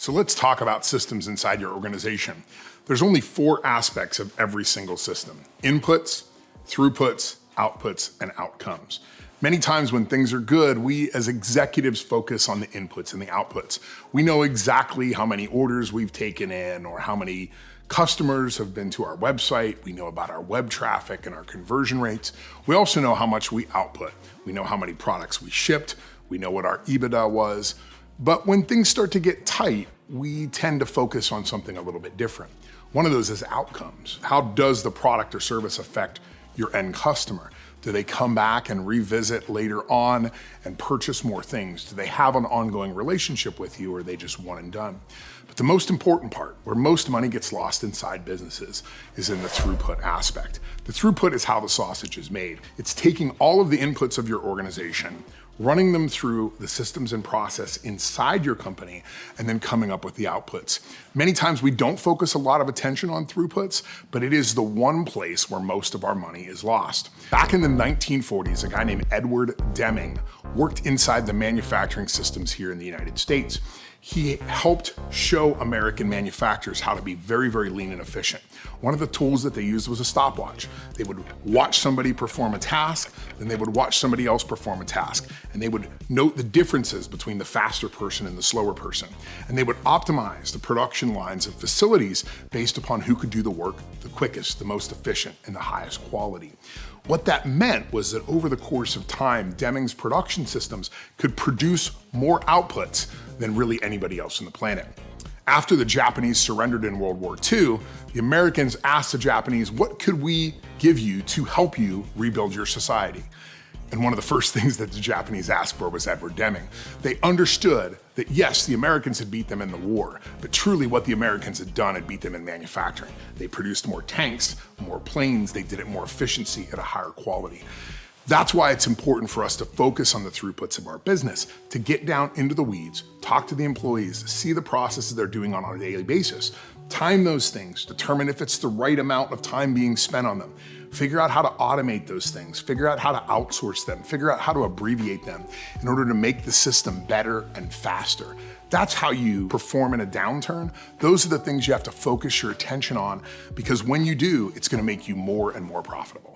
So let's talk about systems inside your organization. There's only 4 aspects of every single system: inputs, throughputs, outputs, and outcomes. Many times when things are good, we as executives focus on the inputs and the outputs. We know exactly how many orders we've taken in or how many customers have been to our website. We know about our web traffic and our conversion rates. We also know how much we output. We know how many products we shipped. We know what our EBITDA was. But when things start to get tight, we tend to focus on something a little bit different. One of those is outcomes. How does the product or service affect your end customer? Do they come back and revisit later on and purchase more things? Do they have an ongoing relationship with you, or are they just one and done? But the most important part, where most money gets lost inside businesses, is in the throughput aspect. The throughput is how the sausage is made. It's taking all of the inputs of your organization, running them through the systems and process inside your company, and then coming up with the outputs. Many times we don't focus a lot of attention on throughputs, but it is the one place where most of our money is lost. Back in the 1940s, a guy named Edward Deming worked inside the manufacturing systems here in the United States. He helped show American manufacturers how to be very, very lean and efficient. One of the tools that they used was a stopwatch. They would watch somebody perform a task, then they would watch somebody else perform a task, and they would note the differences between the faster person and the slower person. And they would optimize the production lines of facilities based upon who could do the work the quickest, the most efficient, and the highest quality. What that meant was that over the course of time, Deming's production systems could produce more outputs than really anybody else on the planet. After the Japanese surrendered in World War II, the Americans asked the Japanese, what could we give you to help you rebuild your society? And one of the first things that the Japanese asked for was Edward Deming. They understood that yes, the Americans had beat them in the war, but truly what the Americans had done had beat them in manufacturing. They produced more tanks, more planes, they did it more efficiency at a higher quality. That's why it's important for us to focus on the throughputs of our business, to get down into the weeds, talk to the employees, see the processes they're doing on a daily basis, time those things, determine if it's the right amount of time being spent on them, figure out how to automate those things, figure out how to outsource them, figure out how to abbreviate them in order to make the system better and faster. That's how you perform in a downturn. Those are the things you have to focus your attention on, because when you do, it's going to make you more and more profitable.